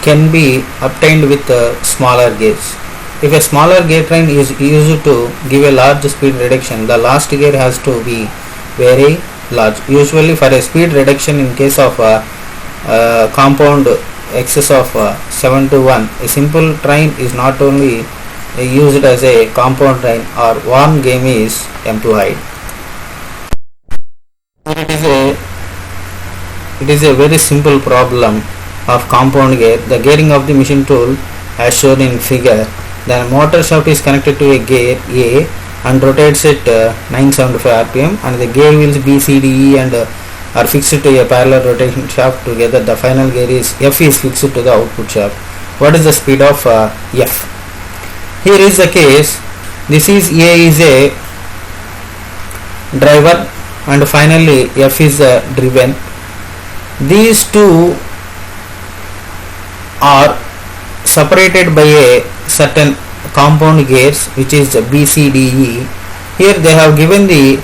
can be obtained with smaller gears. If a smaller gear train is used to give a large speed reduction, the last gear has to be very large. Usually for a speed reduction in case of compound excess of 7 to 1, a simple train is not only used as a compound train or one game is employed. It is a very simple problem of compound gear. The gearing of the machine tool as shown in figure. The motor shaft is connected to a gear A and rotates at 975 rpm, and the gear wheels B, C, D, E and are fixed to a parallel rotation shaft together. The final gear is F is fixed to the output shaft. What is the speed of F? Here is the case. This is A is a driver and finally F is driven. These two are separated by a certain compound gears which is B, C, D, E. Here they have given the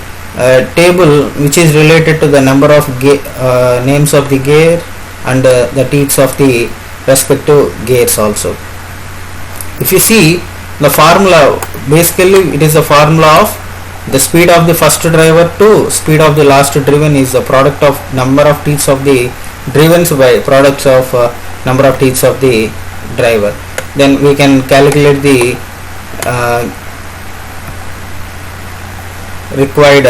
table which is related to the number of names of the gear and the teeth of the respective gears also. If you see the formula, basically it is the formula of the speed of the first driver to speed of the last driven is the product of number of teeth of the driven by products of number of teeth of the driver. Then we can calculate the required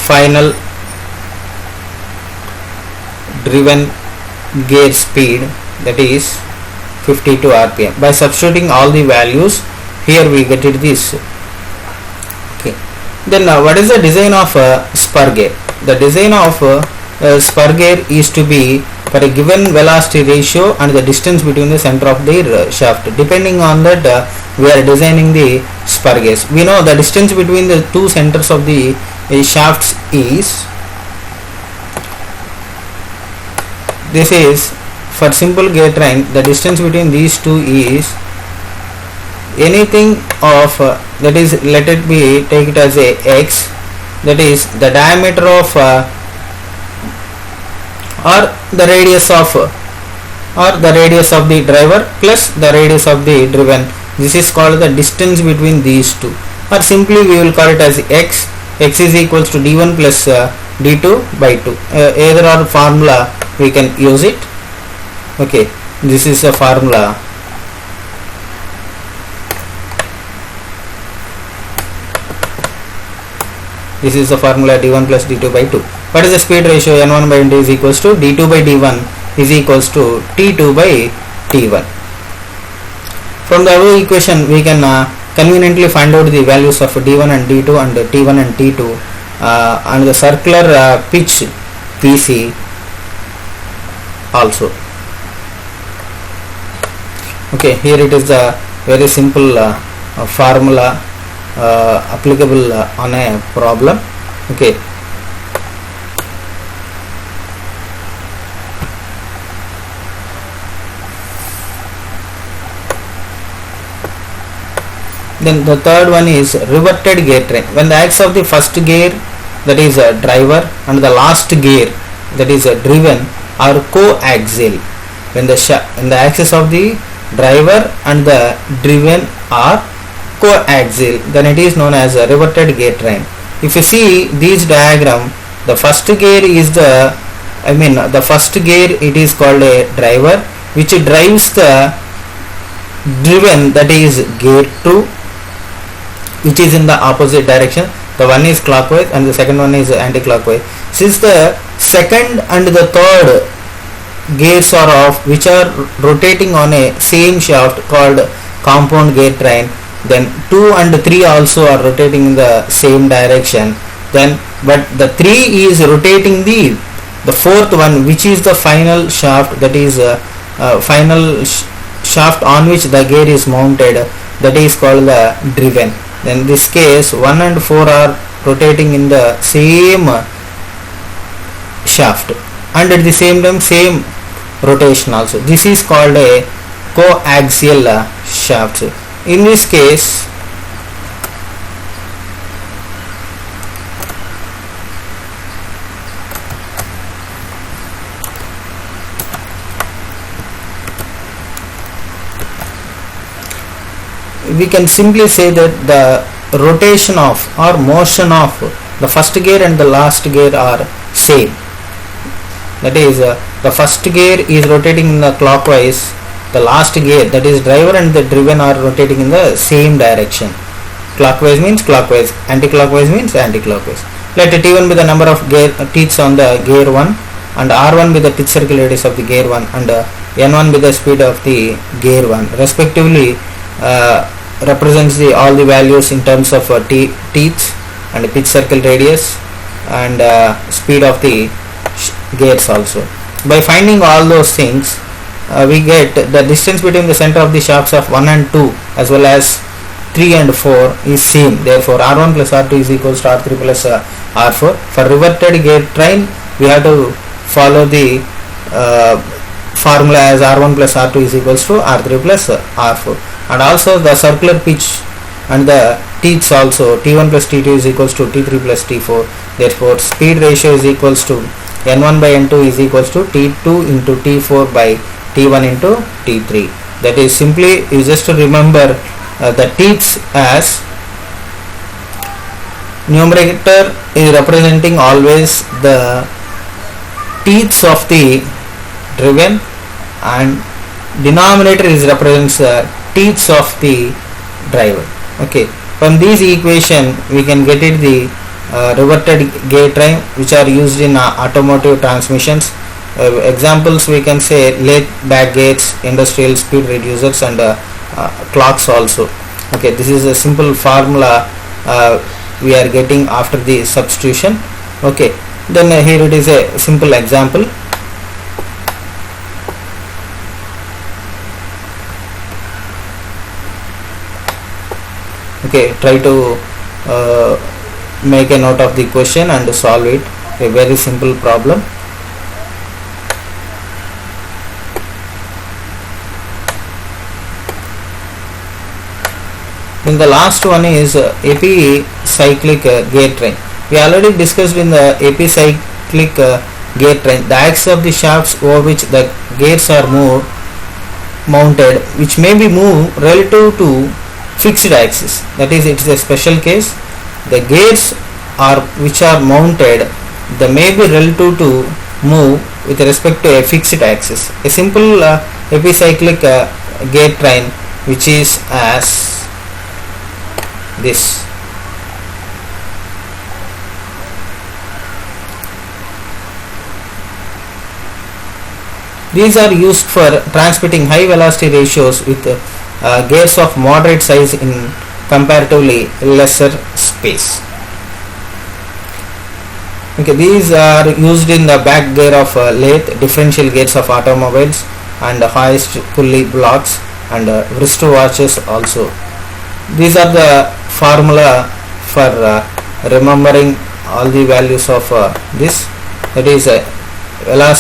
final driven gear speed, that is 52 rpm. By substituting all the values here we get it this. Okay. Then what is the design of spur gear? The design of spur gear is to be for a given velocity ratio and the distance between the center of their shaft. Depending on that we are designing the spur gears. We know the distance between the two centers of the shafts is, this is for simple gear train, the distance between these two is anything of that is, let it be, take it as a x, that is the diameter of or the radius of the driver plus the radius of the driven. This is called the distance between these two, or simply we will call it as x. X is equals to d1 plus d2 by 2. Either or formula we can use it. Okay, this is a formula. This is the formula d1 plus d2 by 2. What is the speed ratio? N1 by N2 is equals to d2 by d1 is equals to t2 by t1. From the above equation we can conveniently find out the values of d1 and d2 and t1 and t2 and the circular pitch PC also. Okay, here it is the very simple formula applicable on a problem. Okay, then the third one is reverted gear train. When the axis of the first gear, that is a driver, and the last gear, that is a driven, are coaxial, when the axis of the driver and the driven are coaxial, then it is known as a reverted gear train. If you see these diagram, the first gear is the first gear, it is called a driver, which drives the driven, that is gear 2, which is in the opposite direction. The one is clockwise and the second one is anti-clockwise. Since the second and the third gears are off, which are rotating on a same shaft called compound gear train, then 2 and 3 also are rotating in the same direction. Then but the 3 is rotating the fourth one, which is the final shaft, that is final shaft on which the gear is mounted, that is called the driven. Then this case 1 and 4 are rotating in the same shaft and at the same time same rotation also. This is called a coaxial shaft. In this case we can simply say that the rotation of or motion of the first gear and the last gear are same. That is, the first gear is rotating in the clockwise, the last gear, that is driver and the driven, are rotating in the same direction. Clockwise means clockwise, anti-clockwise means anti-clockwise. Let T1 be the number of teeths on the gear 1, and R1 be the teeth circle radius of the gear 1, and N1 be the speed of the gear 1, respectively. Represents all the values in terms of teeth and teeth circle radius and speed of the gears also. By finding all those things, we get the distance between the center of the shafts of 1 and 2 as well as 3 and 4 is same. Therefore, R1 plus R2 is equals to R3 plus R4. For reverted gear train, we have to follow the formula as R1 plus R2 is equals to R3 plus R4. And also the circular pitch and the teeths also, T1 plus T2 is equals to T3 plus T4. Therefore, speed ratio is equals to N1 by N2 is equals to T2 into T4 by T1 into T3. That is, simply you just to remember the teeths as numerator is representing always the teeths of the driven, and denominator is represents the teeths of the driver. Okay, from this equation we can get it the reverted gear train which are used in automotive transmissions. Examples we can say lathe back gates, industrial speed reducers, and clocks also. Okay, this is a simple formula we are getting after the substitution. Okay, then here it is a simple example. Okay, try to make a note of the question and solve it. A very simple problem. Then the last one is epicyclic gear train. We already discussed in the epicyclic gear train the axis of the shafts over which the gears are mounted, which may be moved relative to fixed axis. That is, it is a special case. The gears are which are mounted, they may be relative to move with respect to a fixed axis. A simple epicyclic gear train which is as this. These are used for transmitting high velocity ratios with gears of moderate size in comparatively lesser space. Okay, these are used in the back gear of lathe, differential gears of automobiles, and hoist pulley blocks, and wrist watches also. These are the formula for remembering all the values of this. That is velocity